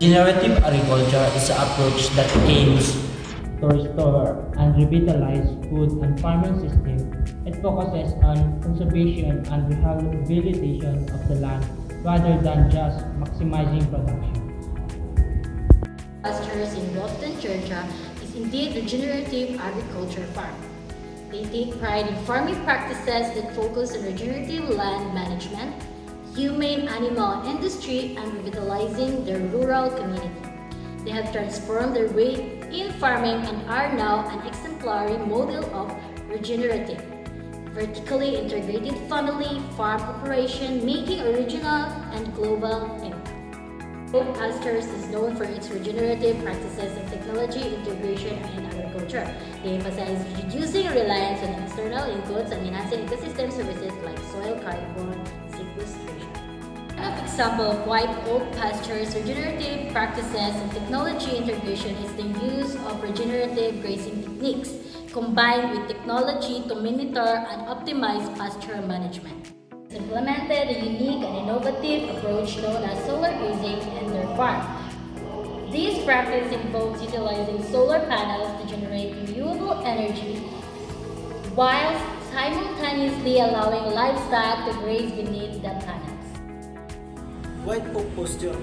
Regenerative agriculture is an approach that aims to restore and revitalize food and farming system. It focuses on conservation and rehabilitation of the land rather than just maximizing production. Pastures in Boston, Georgia is indeed regenerative agriculture farm. They take pride in farming practices that focus on regenerative land management, humane animal industry, and revitalizing their rural community. They have transformed their way in farming and are now an exemplary model of regenerative, vertically integrated family farm operation making original and global impact. Hope Pastures is known for its regenerative practices and technology integration in agriculture. They emphasize reducing reliance on external inputs and enhancing ecosystem services like soil carbon sequestration. An example of White Oak Pastures regenerative practices and technology integration is the use of regenerative grazing techniques combined with technology to monitor and optimize pasture management. It's implemented a unique and innovative approach known as solar grazing in their farm. This practice involves utilizing solar panels to generate renewable energy while simultaneously allowing livestock to graze beneath the panels. White Oak Posture.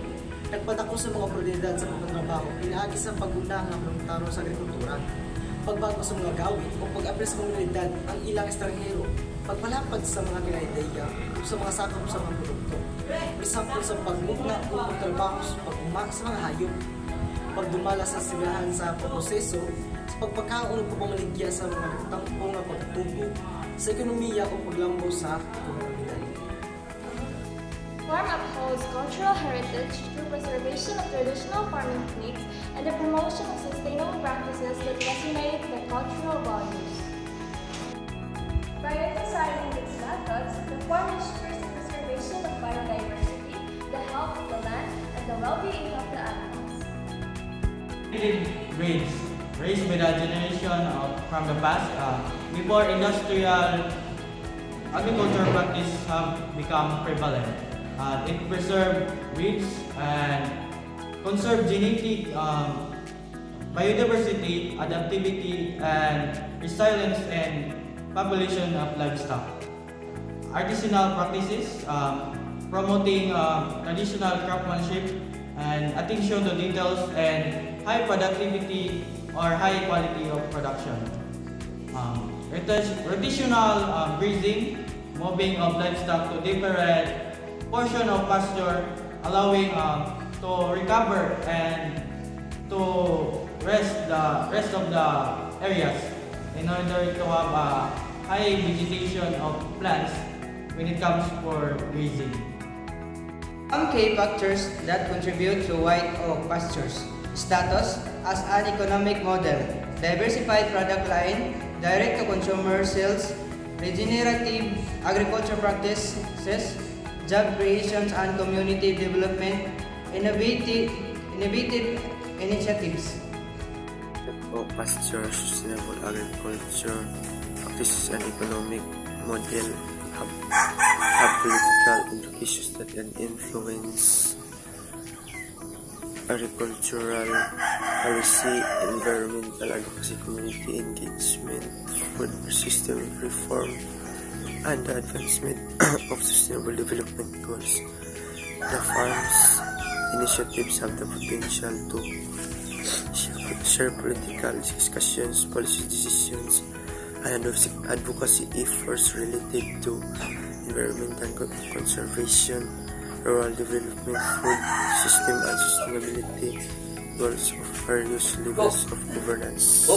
Nagpadako sa mga oportunidad sa pagtatrabaho, inaagis ang pag-una ng voluntaryo sa agrikultura, pagbago sa mga gawi o pag-apel sa komunidad ang ilang estranghero, pagpalapad sa mga kinaideya o sa mga sakop sa mga produkto. Example sa pagmugna o pagtrabaho sa pag-umaka sa mga hayop, pagdumala sa sigahan sa proseso, sa pagpakaon o pagpamaligya sa mga tampo nga pagtubo, sa ekonomiya o paglambo sa komunidad. Farm upholds cultural heritage through preservation of traditional farming techniques and the promotion of sustainable practices that resonate with cultural values. By emphasizing these methods, the farm ensures the preservation of biodiversity, the health of the land, and the well-being of the animals. Breeds raised by the generation from the past before industrial agriculture practice have become prevalent. It preserves breeds and conserve genetic biodiversity, adaptivity, and resilience and population of livestock. Artisanal practices promoting traditional craftsmanship and attention to details and high productivity or high quality of production. Rotational grazing, moving of livestock to different portion of pasture, allowing to recover and to rest of the areas in order to have a high vegetation of plants when it comes for grazing. Some key factors that contribute to White Oak Pastures: status as an economic model, diversified product line, direct-to-consumer sales, regenerative agriculture practices, job creations and community development, innovative initiatives. Oak Pasture, sustainable agriculture practices and economic model have political implications that can influence agricultural policy, environmental advocacy, community engagement, food system reform, and the advancement of sustainable development goals. The farm's initiatives have the potential to share political discussions, policy decisions, and advocacy efforts related to environmental conservation, rural development, food system, and sustainability goals of various levels of governance.